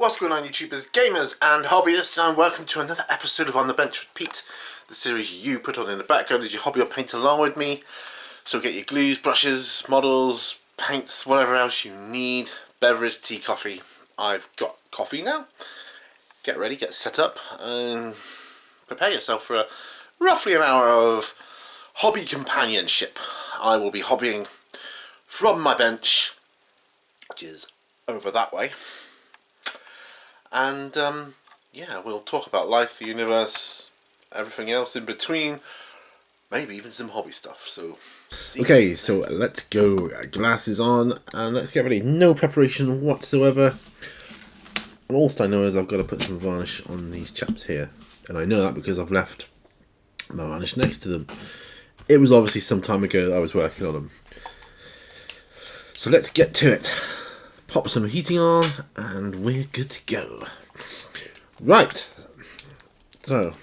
What's going on, YouTubers, gamers and hobbyists, and welcome to another episode of On the Bench with Pete, the series you put on in the background as you hobby or paint along with me. So get your glues, brushes, models, paints, whatever else you need, beverage, tea, coffee. I've got coffee now. Get ready, get set up, and prepare yourself for roughly an hour of hobby companionship. I will be hobbying from my bench, which is over that way. And yeah, we'll talk about life, the universe, everything else in between, maybe even some hobby stuff. So okay, so let's go. Glasses on and let's get ready. No preparation whatsoever. And all I know is I've got to put some varnish on these chaps here, and I know that because I've left my varnish next to them. It was obviously some time ago that I was working on them. So let's get to it. Pop some heating on and we're good to go. Right, so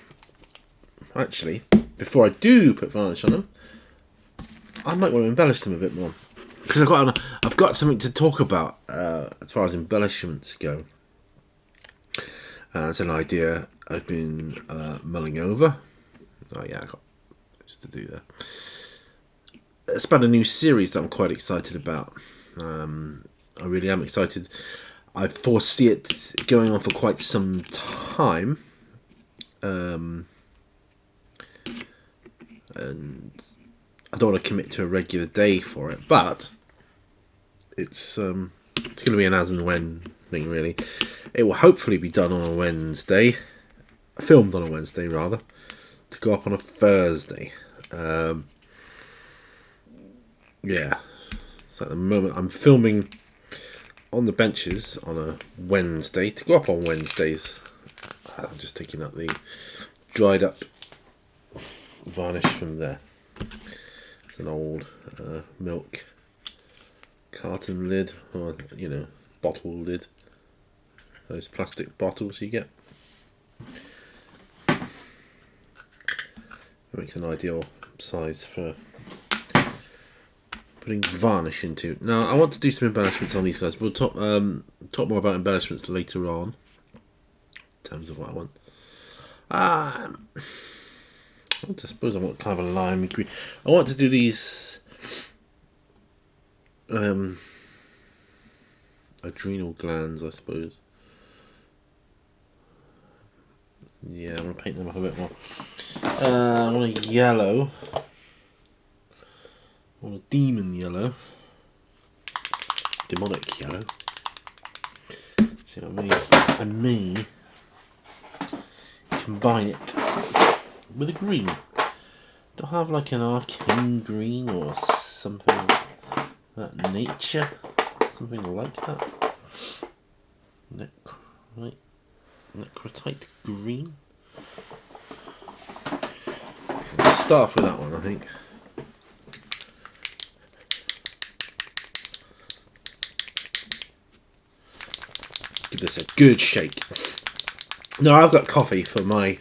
actually before I do put varnish on them, I might want to embellish them a bit more, because I've got something to talk about as far as embellishments go. It's an idea I've been mulling over. Oh yeah, I got just to do that. It's about a new series that I'm quite excited about. I really am excited. I foresee it going on for quite some time, and I don't want to commit to a regular day for it, but it's going to be an as and when thing, really. It will hopefully be done on a Wednesday, filmed on a Wednesday rather, to go up on a Thursday. Yeah, so at the moment I'm filming on the benches on a Wednesday to go up on Wednesdays. I'm just taking out the dried up varnish from there. It's an old milk carton lid, or bottle lid. Those plastic bottles you get. It makes an ideal size for putting varnish into. Now I want to do some embellishments on these guys. We'll talk more about embellishments later on, in terms of what I want. I suppose I want kind of a lime green. I want to do these adrenal glands, I suppose. Yeah, I'm going to paint them up a bit more. I want a yellow. I want a demon yellow. Demonic yellow. So I may combine it with a green. Do I have like an arcane green or something of that nature? Something like that. Necrotite green. Let's start off with that one, I think. Give this a good shake. Now I've got coffee for my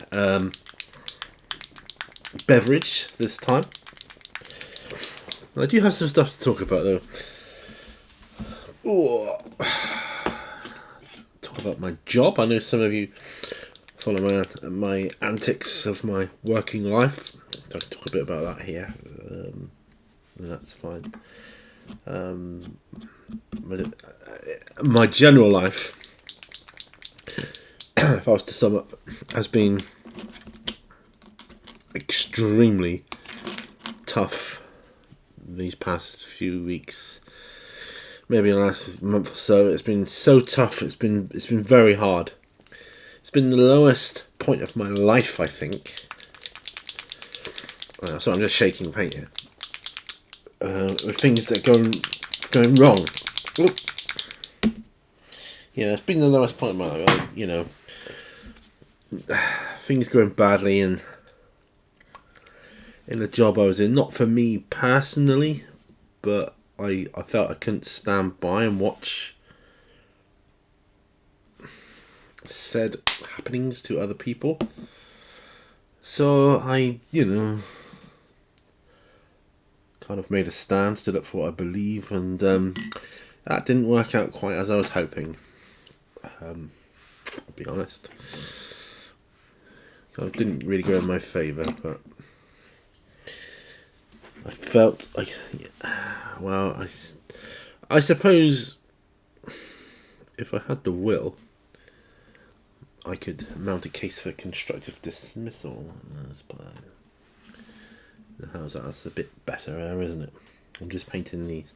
beverage this time. I do have some stuff to talk about though. Ooh. Talk about my job. I know some of you follow my antics of my working life. I can talk a bit about that here. That's fine. My general life, if I was to sum up, has been extremely tough these past few weeks, maybe the last month or so. It's been so tough. It's been very hard. It's been the lowest point of my life, I think. So I'm just shaking paint here. With things that are going wrong. Oop. Yeah, it's been the lowest point of my life. Things going badly in the job I was in. Not for me personally, but I felt I couldn't stand by and watch said happenings to other people. So I, kind of made a stand, stood up for what I believe, and that didn't work out quite as I was hoping. be honest. It didn't really go in my favour, but I felt like, well, I suppose if I had the will, I could mount a case for constructive dismissal. How's that? That's a bit better, isn't it? I'm just painting these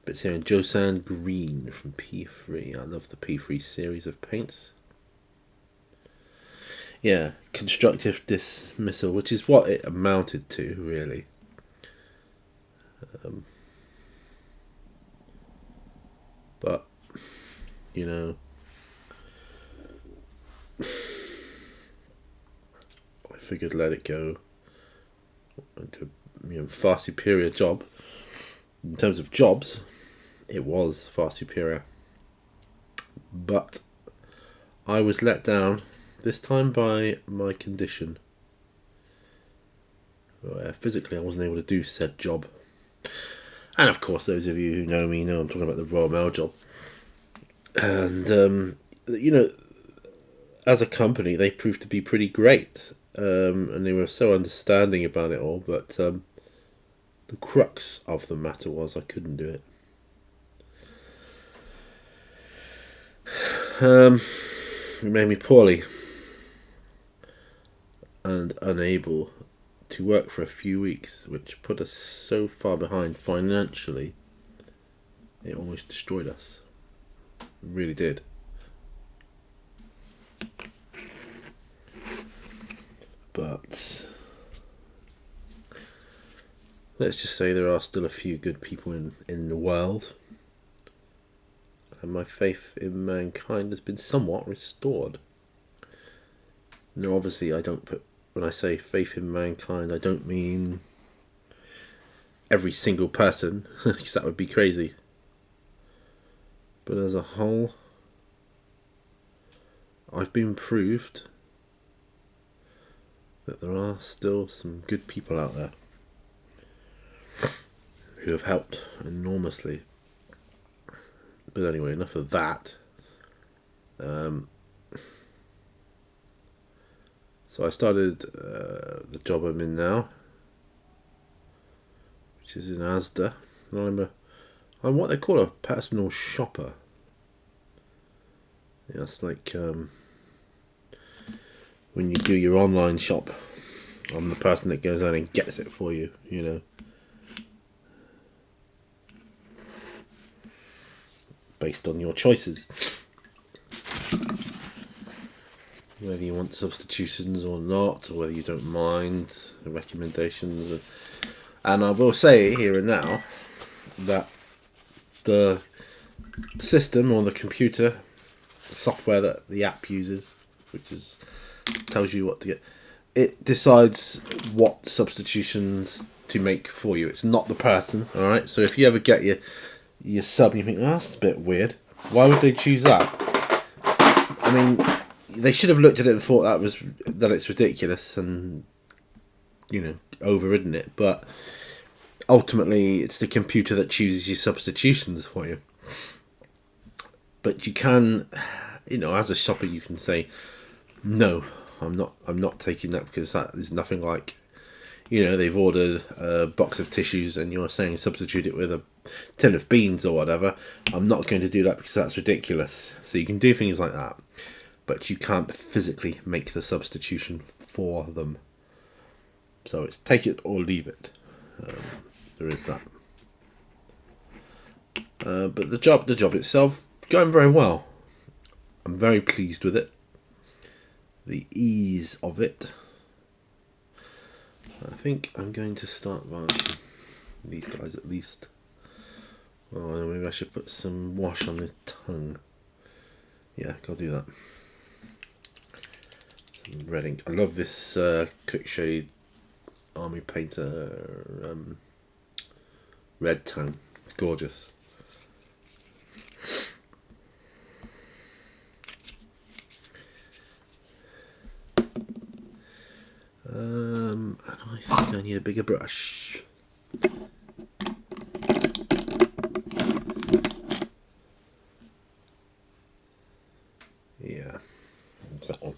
bits here in Josan Green from P3. I love the P3 series of paints. Yeah, constructive dismissal, which is what it amounted to, really. But, you know, I figured let it go. Into, far superior job. In terms of jobs, it was far superior. But I was let down, this time by my condition. Physically, I wasn't able to do said job. And of course, those of you who know me know I'm talking about the Royal Mail job. And, as a company, they proved to be pretty great. And they were so understanding about it all. But the crux of the matter was I couldn't do it. It made me poorly and unable to work for a few weeks, which put us so far behind financially, it almost destroyed us. It really did. But let's just say there are still a few good people in the world. And my faith in mankind has been somewhat restored. Now, obviously, when I say faith in mankind, I don't mean every single person, because that would be crazy. But as a whole, I've been proved that there are still some good people out there who have helped enormously. But anyway, enough of that. So I started the job I'm in now, which is in Asda. And I'm what they call a personal shopper. Yeah, it's like when you do your online shop, I'm the person that goes out and gets it for you, based on your choices. Whether you want substitutions or not, or whether you don't mind the recommendations. And I will say here and now that the system or the computer, the software that the app uses, which tells you what to get, it decides what substitutions to make for you. It's not the person, alright? So if you ever get your sub and you think, that's a bit weird, why would they choose that? I mean, they should have looked at it and thought that it's ridiculous and, overridden it. But ultimately, it's the computer that chooses your substitutions for you. But you can, as a shopper, you can say, no, I'm not taking that because that is nothing like, they've ordered a box of tissues and you're saying substitute it with a tin of beans or whatever. I'm not going to do that because that's ridiculous. So you can do things like that. But you can't physically make the substitution for them. So it's take it or leave it. There is that. But the job itself, going very well. I'm very pleased with it. The ease of it. I think I'm going to start varnishing these guys at least. Oh, maybe I should put some wash on the tongue. Yeah, go do that. Red ink. I love this Quick Shade Army Painter red tone. It's gorgeous. I think I need a bigger brush. Yeah, that one.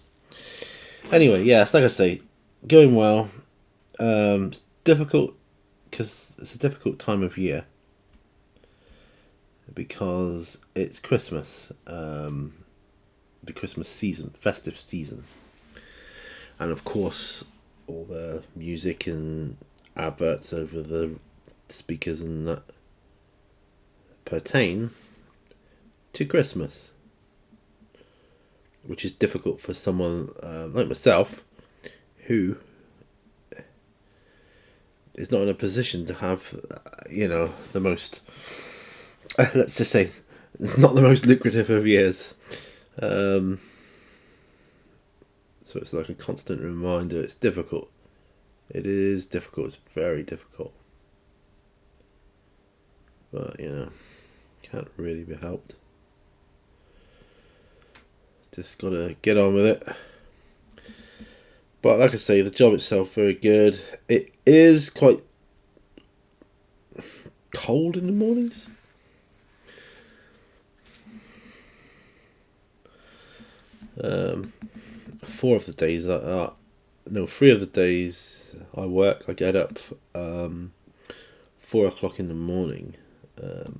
Anyway, yeah, it's like I say, going well. It's difficult because it's a difficult time of year because it's Christmas, the Christmas season, festive season, and of course all the music and adverts over the speakers and that pertain to Christmas, which is difficult for someone like myself who is not in a position to have, the most, let's just say, it's not the most lucrative of years. So it's like a constant reminder. It's difficult. It is difficult. It's very difficult. But, can't really be helped. Just gotta get on with it. But like I say, the job itself very good. It is quite cold in the mornings. Three of the days I work. I get up 4 o'clock in the morning. So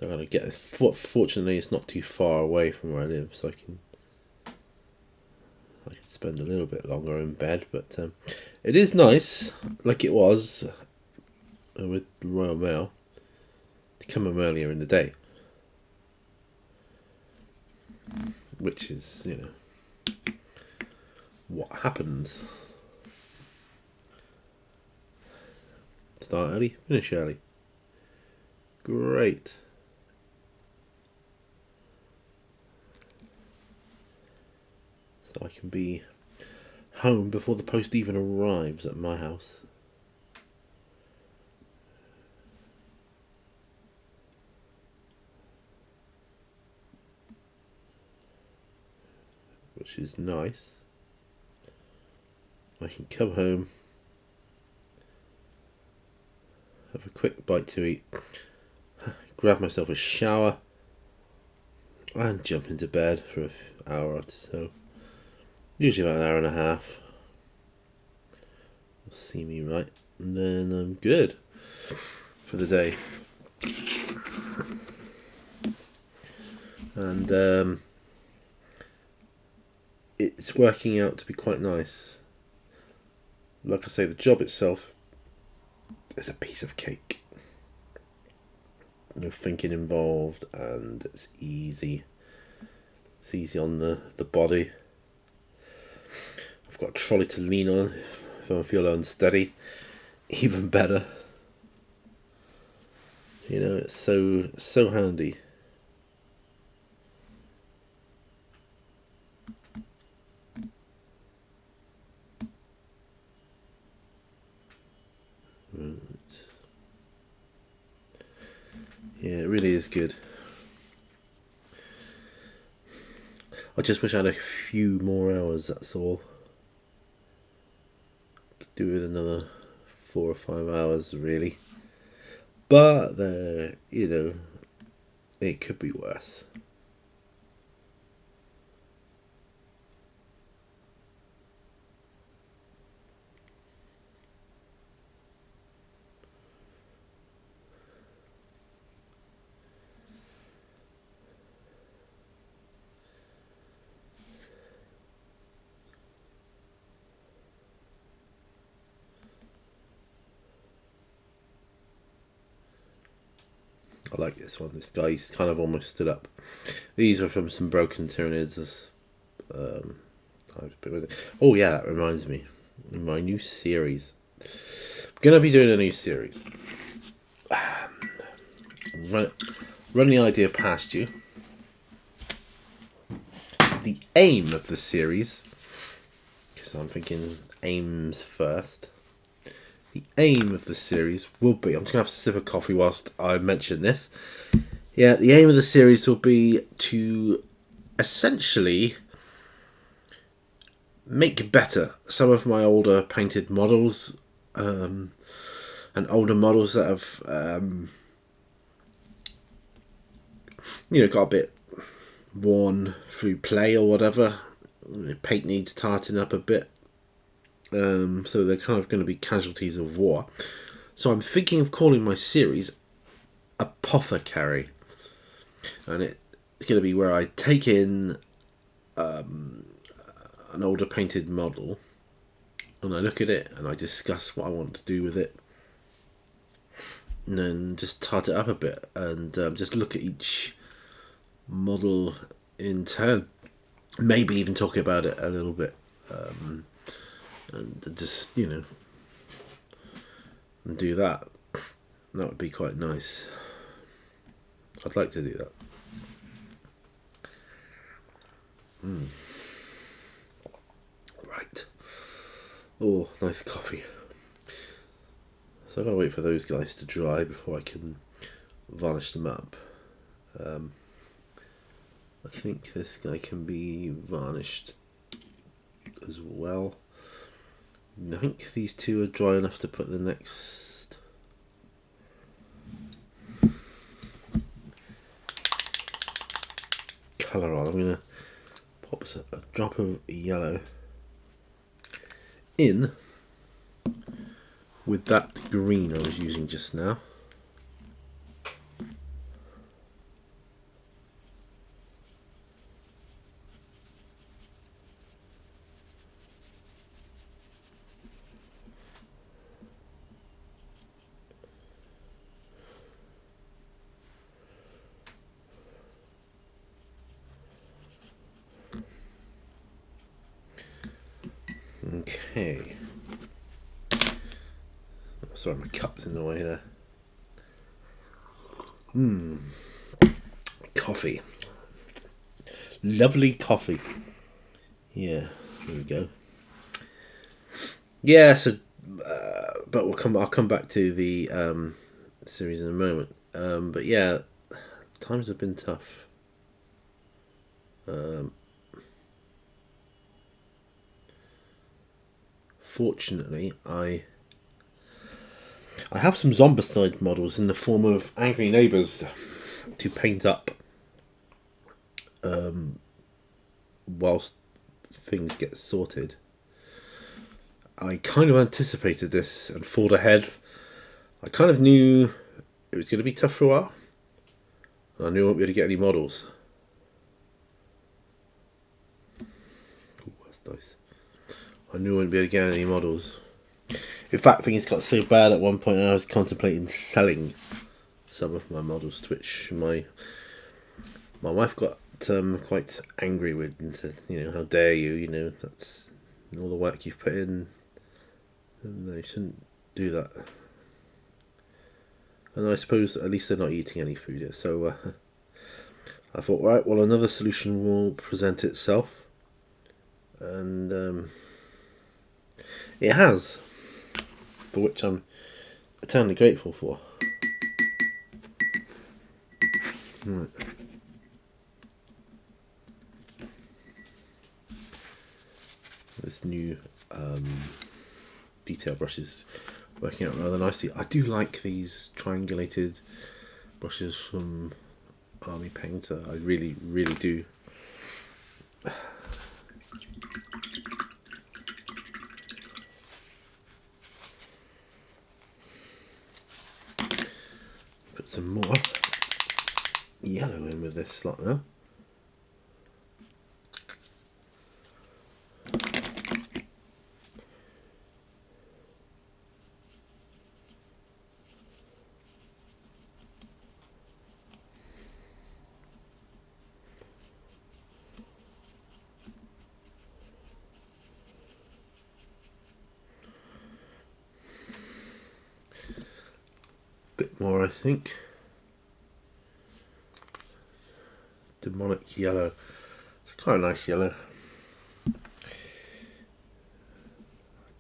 I'm gonna get. Fortunately, it's not too far away from where I live, so I can spend a little bit longer in bed. But it is nice, like it was with the Royal Mail, to come home earlier in the day, which is what happens. Start early, finish early. Great. So I can be home before the post even arrives at my house. Which is nice. I can come home, have a quick bite to eat, grab myself a shower, and jump into bed for an hour or so. Usually about an hour and a half. You'll see me right, and then I'm good for the day. And it's working out to be quite nice. Like I say, the job itself is a piece of cake. No thinking involved, and it's easy. It's easy on the body. I've got a trolley to lean on if I feel unsteady. Even better. It's so handy. Right. Yeah, it really is good. I just wish I had a few more hours, that's all. Could do with another 4 or 5 hours, really. But, it could be worse. I like this one. This guy's kind of almost stood up. These are from some broken Tyranids. Oh yeah, that reminds me. My new series. I'm going to be doing a new series. Run the idea past you. The aim of the series, because I'm thinking aims first. The aim of the series will be, I'm just going to have a sip of coffee whilst I mention this. Yeah, the aim of the series will be to essentially make better some of my older painted models, and older models that have, got a bit worn through play or whatever. The paint needs tarting up a bit. So they're kind of going to be casualties of war. So I'm thinking of calling my series Apothecary. And it's going to be where I take in an older painted model and I look at it and I discuss what I want to do with it. And then just tart it up a bit and just look at each model in turn. Maybe even talk about it a little bit. And just, and do that. That would be quite nice. I'd like to do that. Right. Oh, nice coffee. So I've got to wait for those guys to dry before I can varnish them up. I think this guy can be varnished as well. I think these two are dry enough to put the next colour on. I'm going to pop a drop of yellow in with that green I was using just now. Okay. Sorry, my cup's in the way there. Coffee. Lovely coffee. Yeah, there we go. Yeah, so, but I'll come back to the series in a moment. But yeah, times have been tough. Fortunately, I have some zombicide models in the form of angry neighbours to paint up whilst things get sorted. I kind of anticipated this and thought ahead. I kind of knew it was going to be tough for a while. And I knew I wouldn't be able to get any models. Oh, that's nice. I knew I wouldn't be able to get any models. In fact, things got so bad at one point I was contemplating selling some of my models, to which my wife got quite angry with and said, how dare you, that's all the work you've put in, and they shouldn't do that. And I suppose at least they're not eating any food, so I thought, right, well, another solution will present itself, and it has, for which I'm eternally grateful for. Right. This new detail brush is working out rather nicely. I do like these triangulated brushes from Army Painter. I really, really do. Put some more yellow in with this slot now. Bit more, I think. Demonic yellow. It's quite a nice yellow. I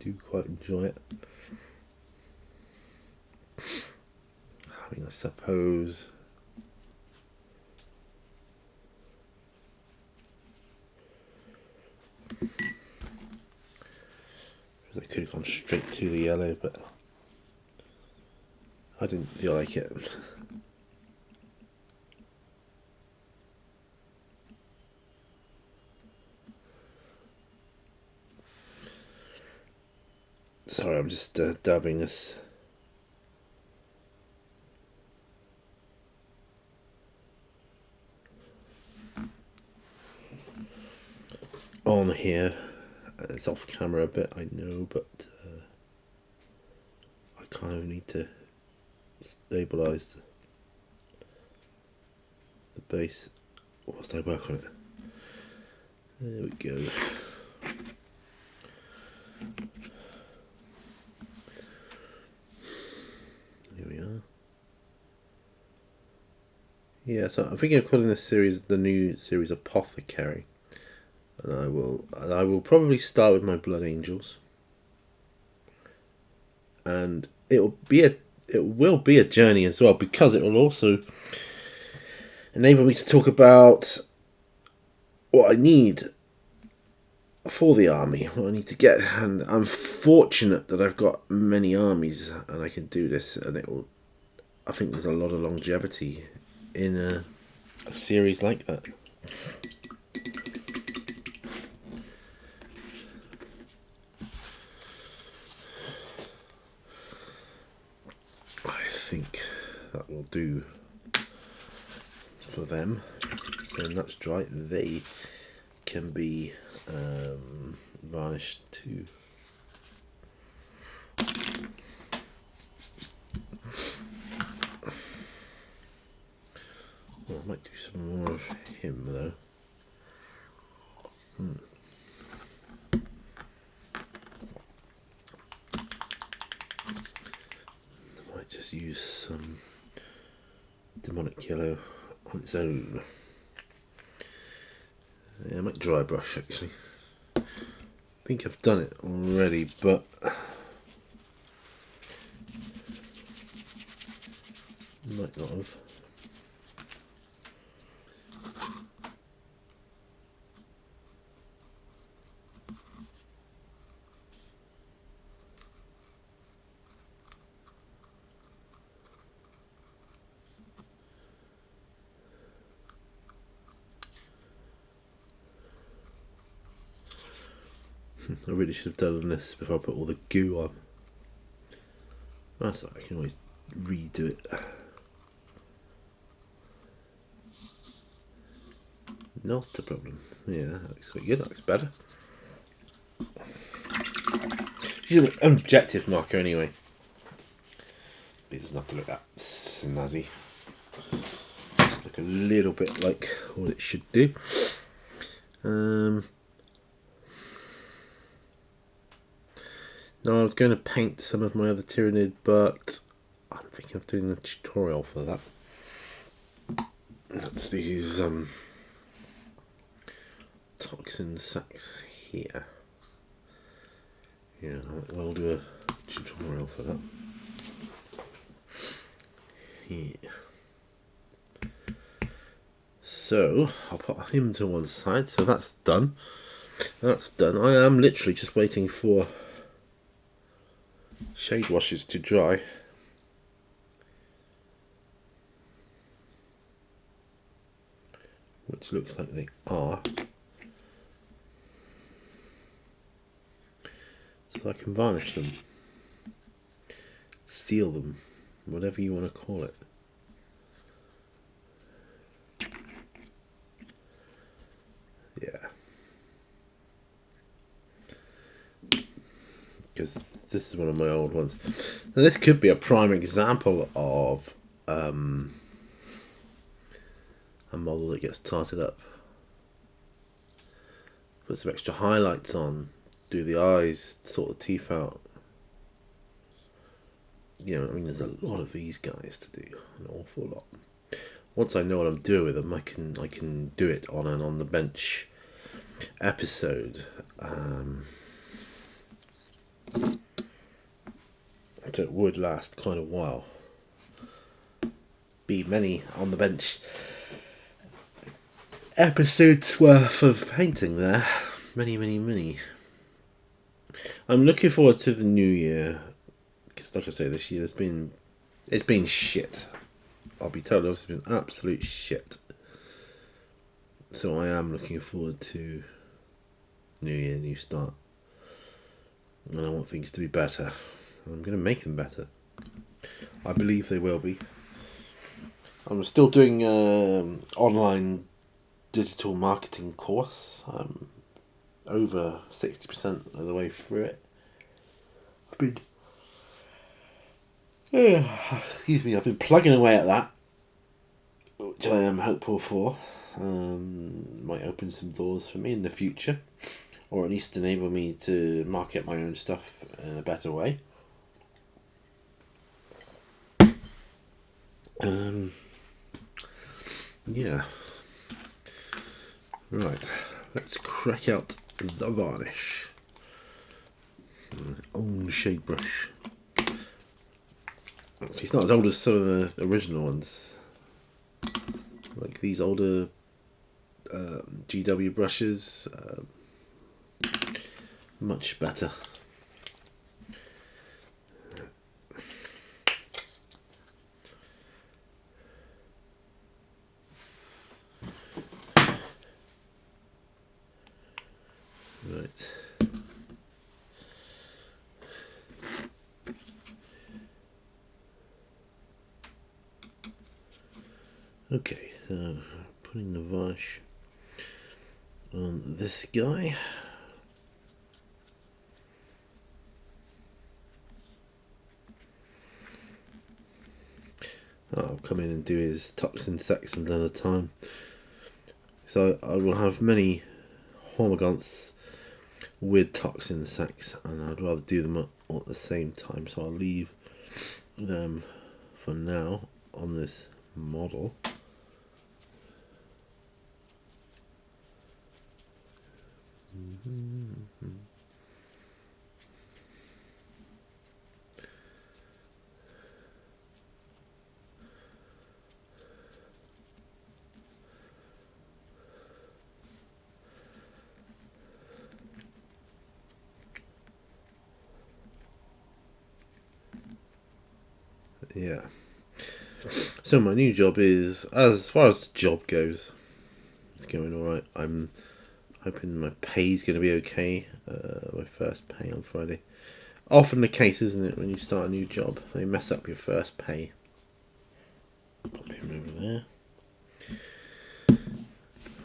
do quite enjoy it. I mean, I suppose I could have gone straight to the yellow, but I didn't feel like it. Sorry, I'm just dabbing this. On here. It's off camera a bit, I know, but I kind of need to stabilise the base whilst I work on it. There we go. Here we are. Yeah, so I'm thinking of calling this series the new series Apothecary. And I will probably start with my Blood Angels. And it will be a journey as well, because it will also enable me to talk about what I need for the army, what I need to get. And I'm fortunate that I've got many armies and I can do this, and I think there's a lot of longevity in a series like that. I think that will do for them. So when that's dry, they can be varnished too. Well, I might do some more of him though. I might just use some demonic yellow on its own. Yeah, I might dry brush actually. I think I've done it already, but might not have. I really should have done this before I put all the goo on. That's all right, I can always redo it. Not a problem. Yeah, that looks quite good, that looks better. She's an objective marker anyway. It doesn't have to look that snazzy. Just look a little bit like what it should do. Now I was going to paint some of my other Tyranid, but I'm thinking of doing a tutorial for that. That's these toxin sacks here. Yeah, I'll do a tutorial for that. Yeah. So I'll put him to one side. So that's done. That's done. I am literally just waiting for shade washes to dry. Which looks like they are. So I can varnish them, seal them, whatever you want to call it. Yeah. Because this is one of my old ones. Now this could be a prime example of a model that gets tarted up. Put some extra highlights on, do the eyes, sort the teeth out. You know, I mean, there's a lot of these guys to do, an awful lot. Once I know what I'm doing with them, I can do it on an on the bench episode. So it would last quite a while. Be many on the bench episodes worth of painting there. Many. I'm looking forward to the new year, because like I say, this year it's been shit. I'll be totally honest, it's been absolute shit. So I am looking forward to new year, new start. and I want things to be better. I'm going to make them better. I believe they will be. I'm still doing online digital marketing course. I'm over 60% of the way through it. I've been plugging away at that, which I am hopeful for. Might open some doors for me in the future, or at least enable me to market my own stuff in a better way. Yeah. Right, let's crack out the varnish. Old shade brush. Actually, it's not as old as some of the original ones. Like these older GW brushes, much better. Right. Okay, so putting the varnish on this guy. I'll come in and do his toxin sex another time. So I will have many hormagaunts with toxin sex, and I'd rather do them all at the same time. So I'll leave them for now on this model. Yeah. So my new job is, as far as the job goes, it's going alright. I'm hoping my pay's going to be okay. My first pay on Friday. Often the case, isn't it, when you start a new job? They mess up your first pay. Pop him over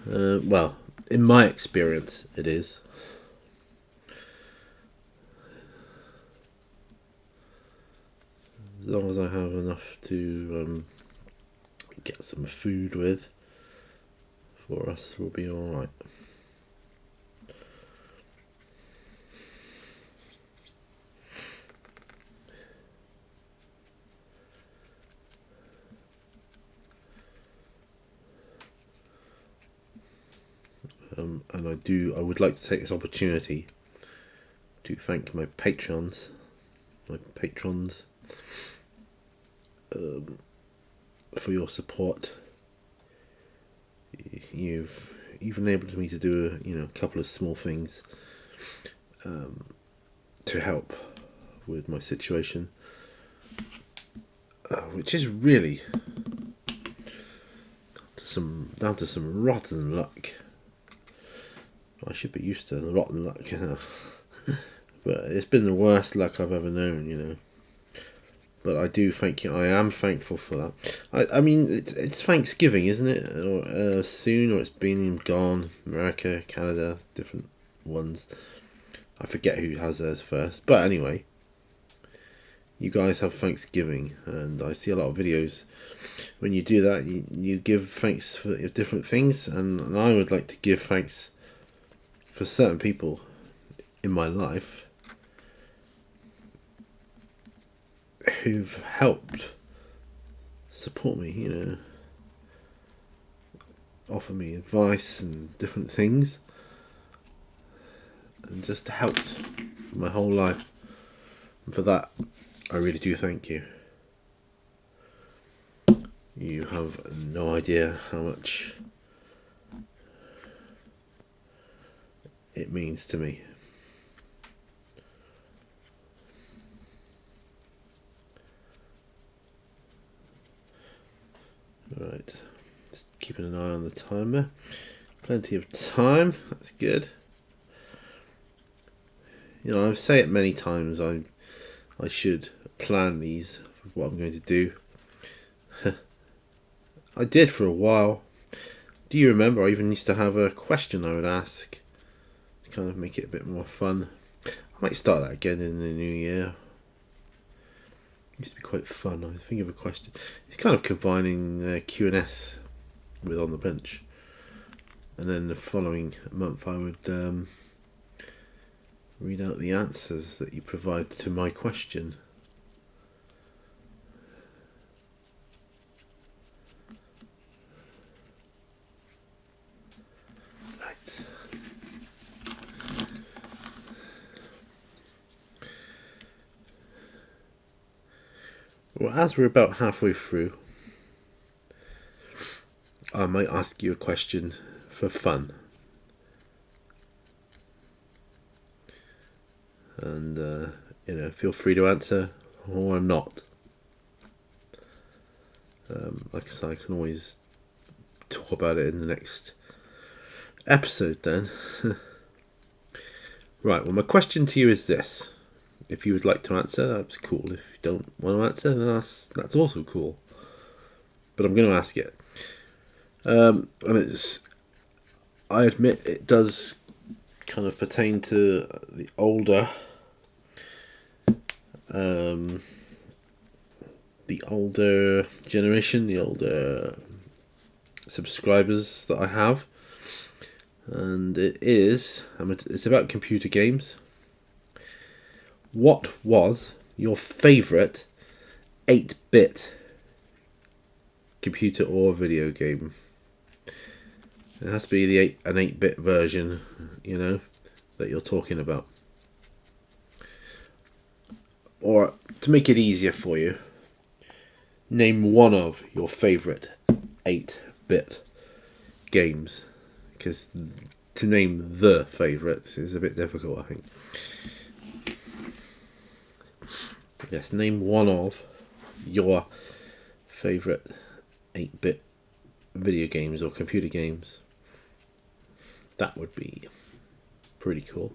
there. Well, in my experience, it is. As long as I have enough to get some food with, for us, we'll be alright. And I would like to take this opportunity to thank my patrons, for your support. You've enabled me to do a couple of small things to help with my situation, which is really down to some rotten luck. I should be used to the rotten luck, but it's been the worst luck I've ever known, But I do thank you. I am thankful for that. I mean, it's Thanksgiving, isn't it? Or soon, or it's been gone. America, Canada, different ones. I forget who has theirs first. But anyway, you guys have Thanksgiving, and I see a lot of videos. When you do that, you give thanks for different things, and I would like to give thanks for certain people in my life who've helped support me, offer me advice and different things, and just helped my whole life. And for that, I really do thank you. You have no idea how much it means to me. Right, just keeping an eye on the timer. Plenty of time, that's good. You know, I say it many times. I should plan these, what I'm going to do. I did for a while. Do you remember? I even used to have a question I would ask to kind of make it a bit more fun. I might start that again in the new year. It used to be quite fun. I think of a question. It's kind of combining Q and S with On the Bench, and then the following month I would read out the answers that you provide to my question. Right. Well, as we're about halfway through, I might ask you a question for fun. And, feel free to answer or not. Like I said, I can always talk about it in the next episode then. Right, well, my question to you is this. If you would like to answer, that's cool. If you don't want to answer, then that's also cool. But I'm going to ask it. And I admit it does kind of pertain to the older generation, the older subscribers that I have, and it's about computer games. What was your favourite 8-bit computer or video game? It has to be an 8-bit version, that you're talking about. Or, to make it easier for you, name one of your favourite 8-bit games. Because to name the favourites is a bit difficult, I think. Yes, name one of your favourite 8-bit video games or computer games. That would be pretty cool.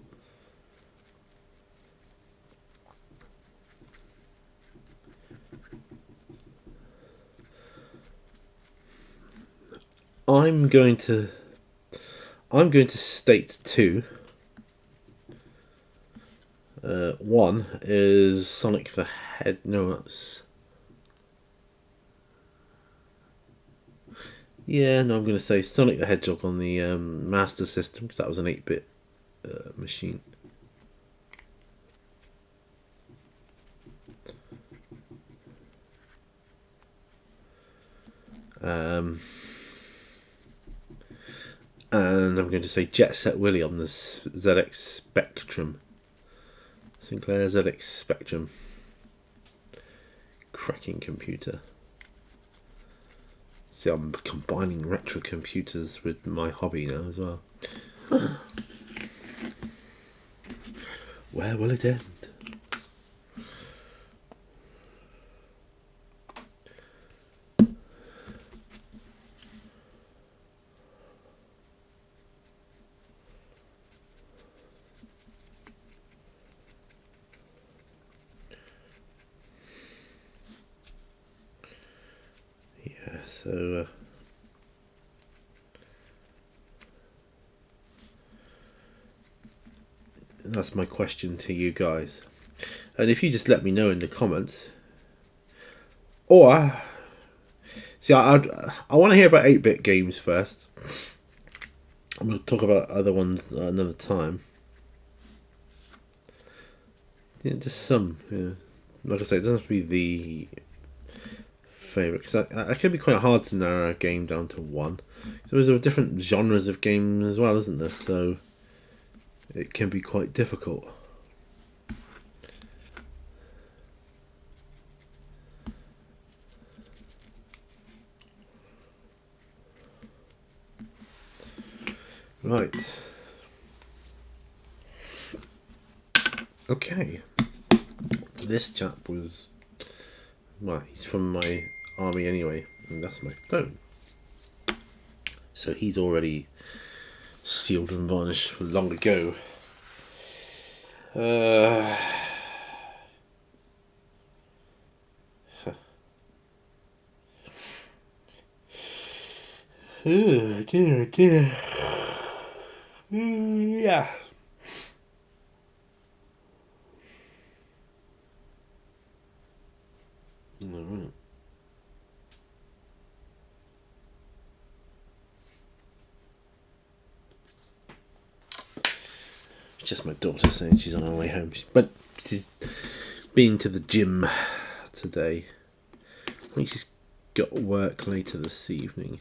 I'm going to state two. One is Sonic the Hedgehog. No, that's... Yeah, no, I'm going to say Sonic the Hedgehog on the Master System, because that was an 8-bit machine. And I'm going to say Jet Set Willy on the ZX Spectrum. Sinclair ZX Spectrum. Cracking computer. See, I'm combining retro computers with my hobby now as well. Where will it end? Yeah, so... that's my question to you guys. And if you just let me know in the comments, or see, I want to hear about 8-bit games first. I'm going to talk about other ones another time. Yeah, just some. Yeah. Like I say, it doesn't have to be the favourite, because it can be quite hard to narrow a game down to one. So there are different genres of games as well, isn't there? So it can be quite difficult. Right. Okay. This chap was... well, he's from my army anyway, and that's my phone. So he's already sealed and varnished long ago. Uh, dear. Yeah. Alright. It's just my daughter saying she's on her way home. But she's been to the gym today. I think she's got work later this evening.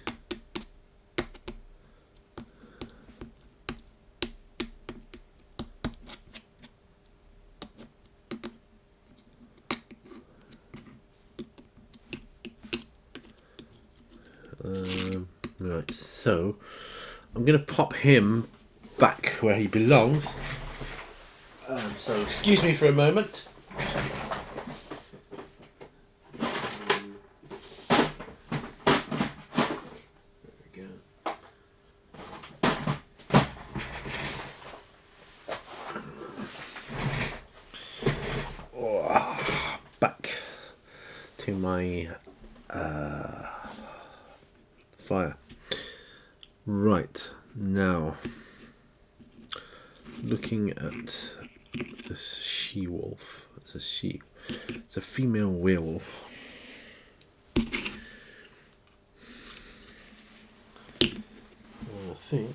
Right, so I'm going to pop him back where he belongs. So excuse me for a moment. Back to my fire. Right, now looking at this she-wolf. It's a she. It's a female werewolf. I think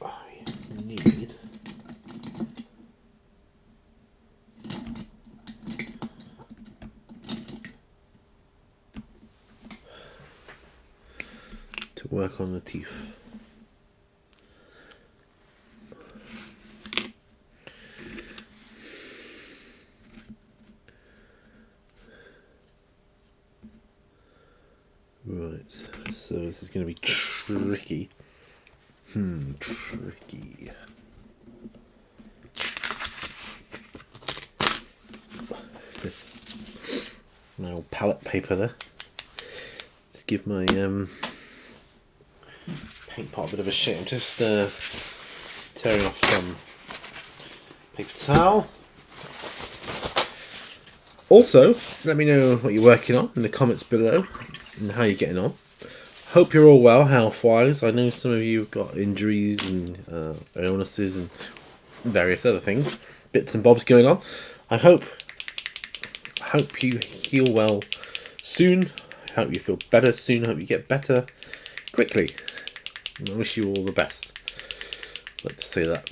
I need to work on the teeth. Right, so this is going to be tricky. Tricky. My old palette paper there. Let's give my paint pot a bit of a shake. I'm just tearing off some paper towel. Also, let me know what you're working on in the comments below and how you're getting on. Hope you're all well health-wise. I know some of you have got injuries and illnesses and various other things, bits and bobs going on. I hope you heal well soon. I hope you feel better soon. I hope you get better quickly. And I wish you all the best. Let's say that.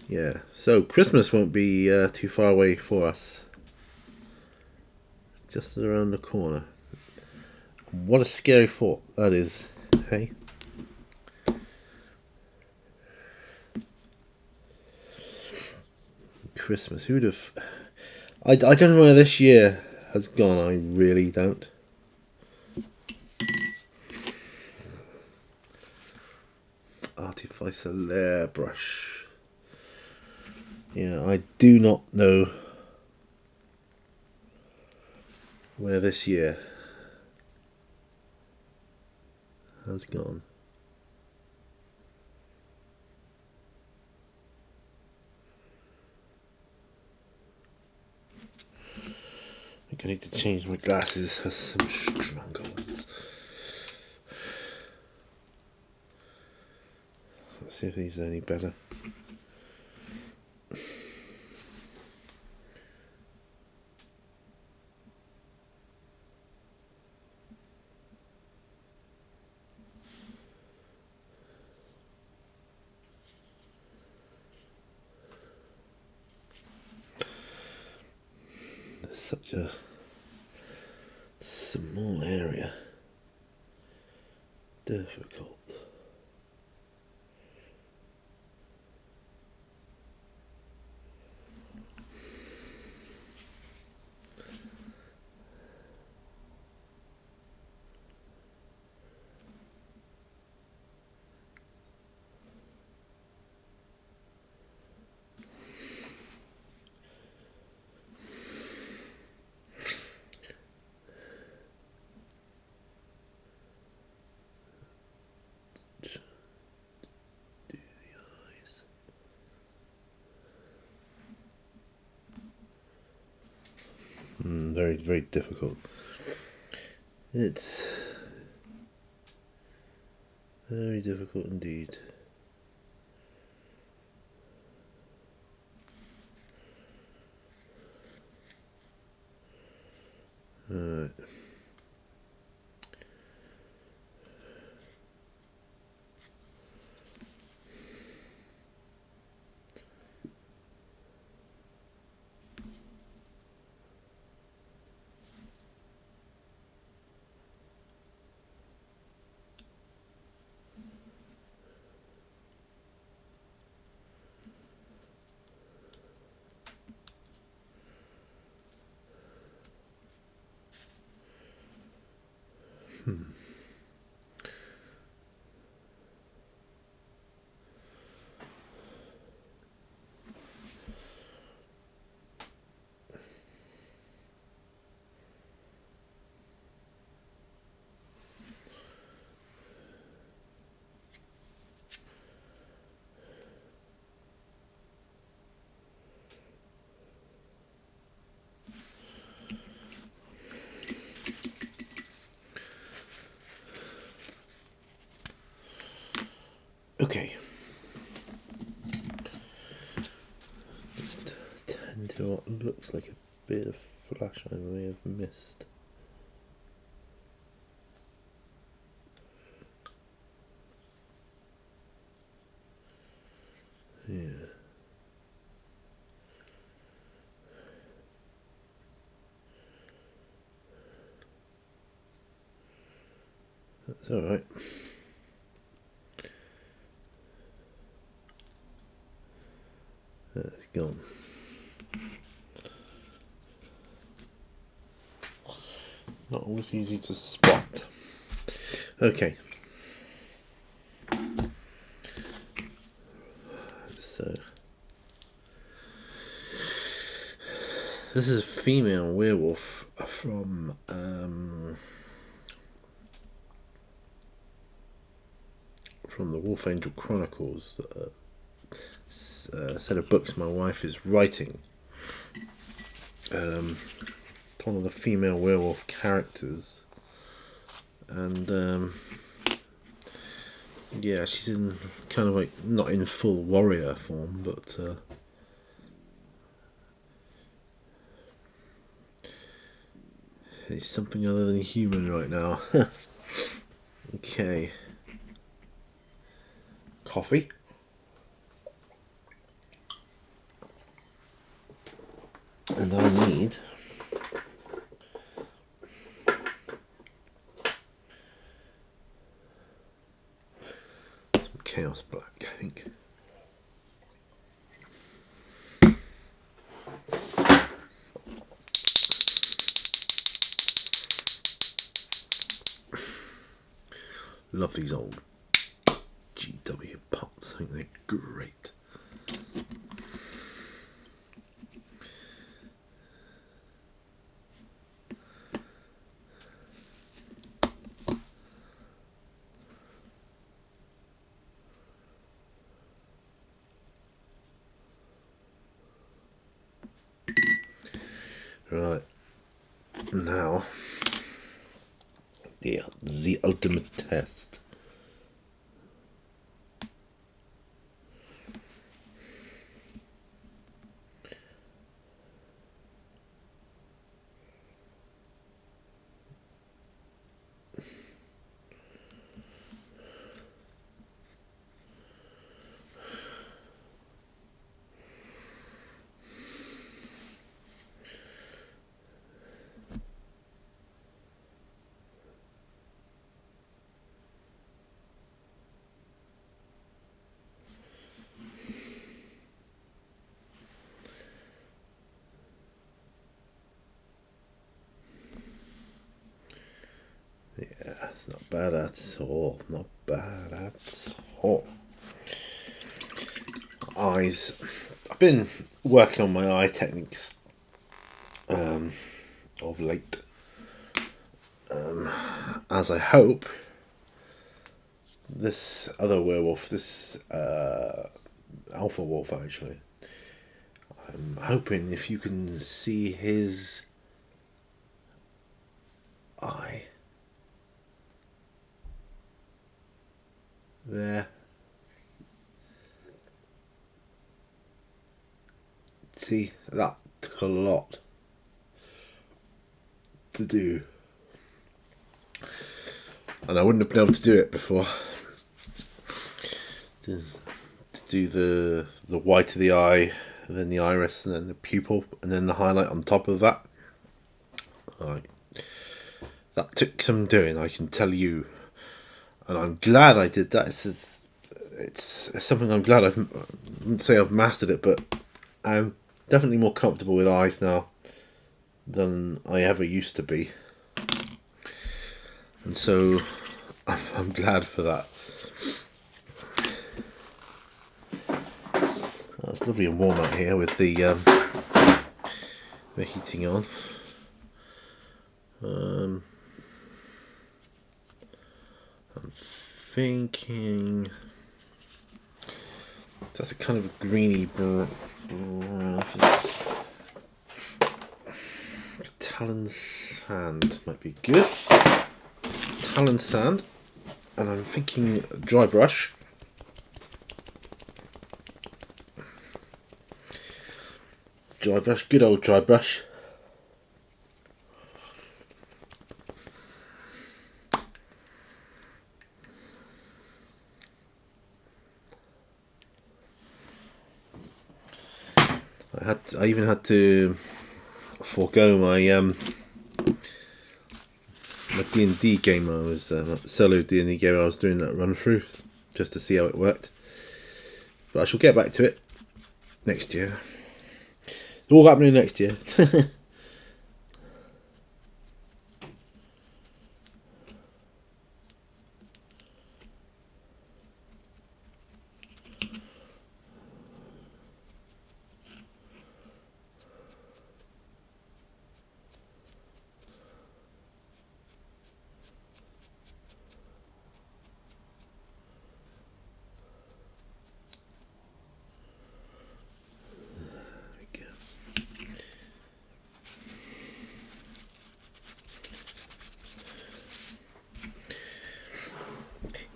Yeah, so Christmas won't be too far away for us. Just around the corner. What a scary thought that is, hey? Christmas, who'd have... I don't know where this year has gone, I really don't. Artificer layer brush. Yeah, I do not know where this year has gone. I think I need to change my glasses for some stronger ones. Let's see if these are any better. Such a small area. Difficult. Very, very difficult. It's very difficult indeed. Alright. Okay. Just tend to what looks like a bit of flash I may have missed. Yeah. That's alright. That's gone. Not always easy to spot. Okay. So this is a female werewolf from the Wolf Angel Chronicles, set of books my wife is writing. One of the female werewolf characters, and yeah, she's in kind of like not in full warrior form, but it's something other than human right now. Okay. Coffee. And I need some Chaos Black, I think. Love these old GW pots. I think they're great. Right. Now, the ultimate test. Yeah, it's not bad at all. Not bad at all. Eyes. I've been working on my eye techniques of late. As I hope this other werewolf, this alpha wolf actually, I'm hoping if you can see his eye. There. See, that took a lot to do. And I wouldn't have been able to do it before. To do the white of the eye, and then the iris, and then the pupil, and then the highlight on top of that. That took some doing, I can tell you. And I'm glad I did that. It's something I'm glad I wouldn't say I've mastered it, but I'm definitely more comfortable with eyes now than I ever used to be. And so I'm glad for that. Oh, it's lovely and warm out here with the heating on. I'm thinking that's a kind of a greeny brown. Talon sand might be good. Talon sand, and I'm thinking dry brush. Dry brush, good old dry brush. I even had to forego my D&D game. I was solo D&D game. I was doing that run through just to see how it worked. But I shall get back to it next year. It's all happening next year.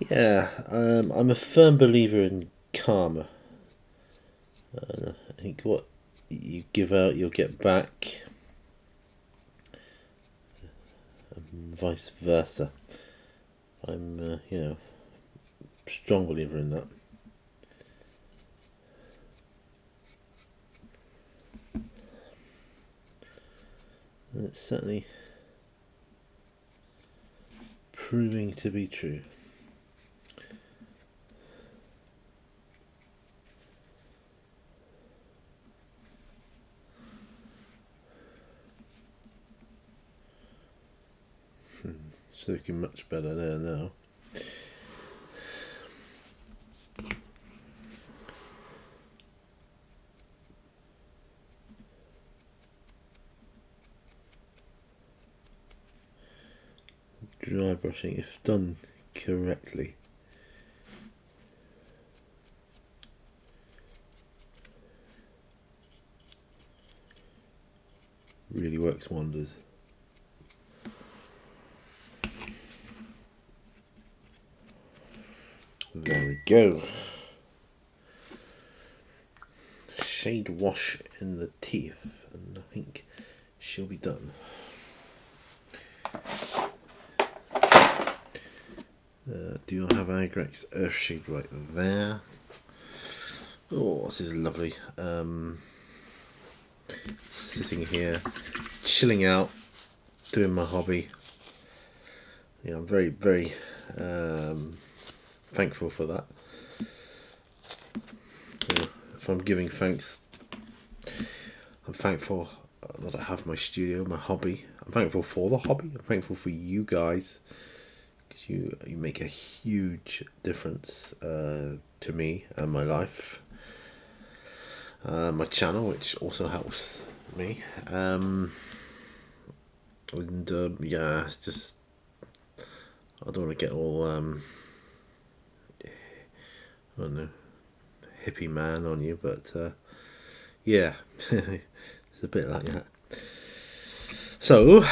Yeah, I'm a firm believer in karma. I think what you give out, you'll get back, and vice versa. I'm, strong believer in that. And it's certainly proving to be true. It's looking much better there now. Dry brushing, if done correctly, really works wonders. There we go. Shade wash in the teeth, and I think she'll be done. Do I have Agrex Earthshade right there? Oh, this is lovely. Sitting here, chilling out, doing my hobby. Yeah, I'm very, very thankful for that. So if I'm giving thanks, I'm thankful that I have my studio, my hobby. I'm thankful for the hobby. I'm thankful for you guys, because you make a huge difference to me and my life. My channel, which also helps me. Yeah, it's just, I don't want to get all I don't know, hippie man on you, but yeah, it's a bit like that. So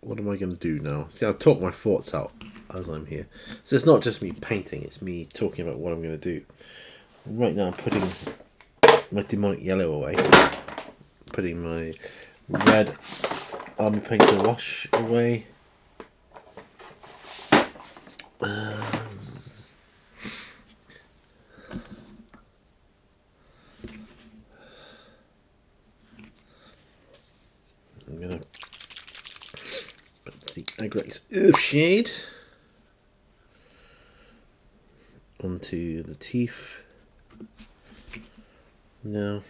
what am I going to do now? See, I've talked my thoughts out as I'm here. So it's not just me painting, it's me talking about what I'm going to do. Right now I'm putting my demonic yellow away. Putting my red army paint to wash away. I'm going to put the Agrex Earth Shade onto the teeth. Now,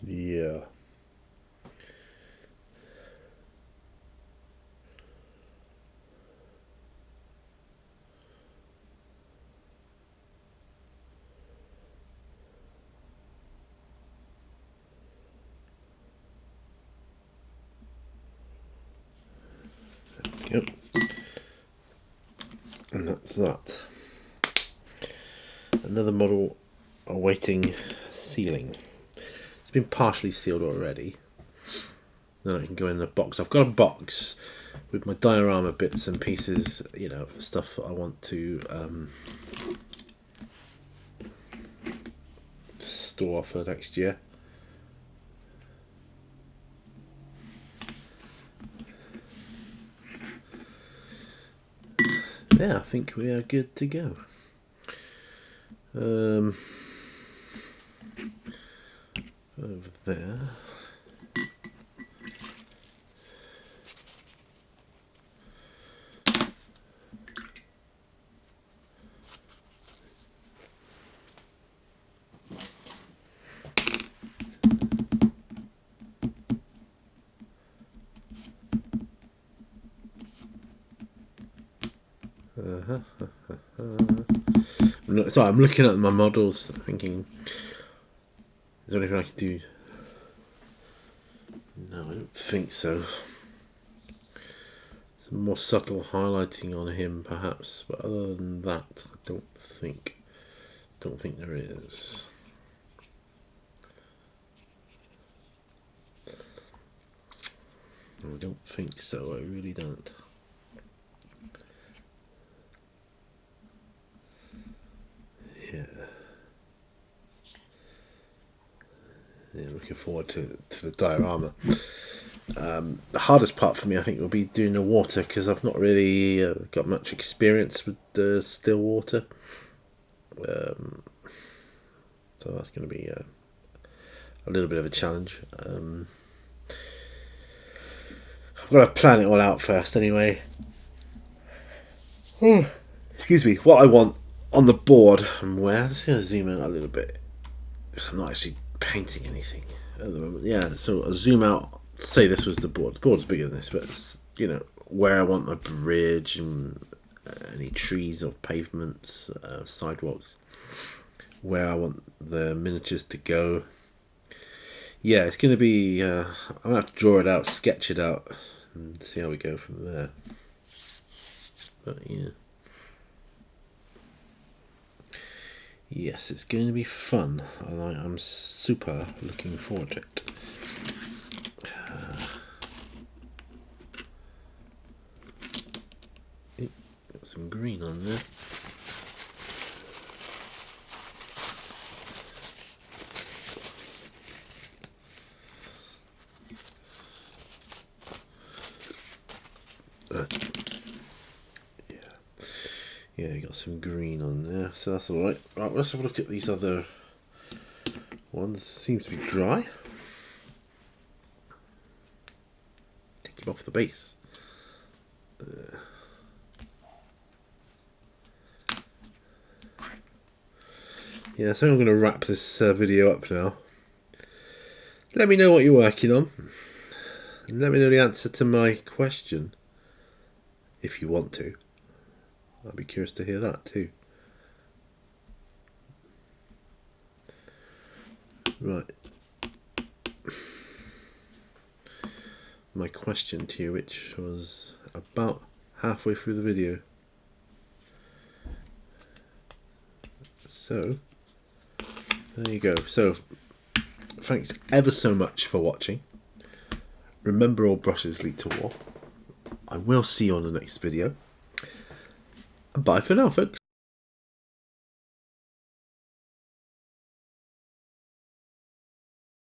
yeah. Yep. And that's that. Another model awaiting sealing. It's been partially sealed already. Then I can go in the box. I've got a box with my diorama bits and pieces, you know, stuff that I want to store for next year. Yeah, I think we are good to go. Over there. Sorry, I'm looking at my models thinking, is there anything I can do? No, I don't think so. Some more subtle highlighting on him perhaps, but other than that, I don't think there is. I don't think so, I really don't. Yeah, looking forward to the diorama. The hardest part for me, I think, will be doing the water, because I've not really got much experience with the still water. So that's going to be a little bit of a challenge. I've got to plan it all out first anyway. Excuse me. What I want on the board and where, I'm just going to zoom in a little bit, because I'm not actually painting anything at the moment. Yeah, so I'll zoom out. Say this was the board. The board's bigger than this, but it's, you know, where I want my bridge and any trees or pavements, sidewalks, where I want the miniatures to go. Yeah, it's going to be, I'm going to have to draw it out, sketch it out, and see how we go from there. But yeah. Yes, it's going to be fun, and I'm super looking forward to it. Got some green on there. Yeah, you got some green on there, so that's alright. Right, let's have a look at these other ones. Seems to be dry. Take them off the base. Yeah, so I'm going to wrap this video up now. Let me know what you're working on. And let me know the answer to my question, if you want to. I'd be curious to hear that too. Right. my question to you, which was about halfway through the video. So there you go. So thanks ever so much for watching. Remember, all brushes lead to war. I will see you on the next video. And bye for now, folks.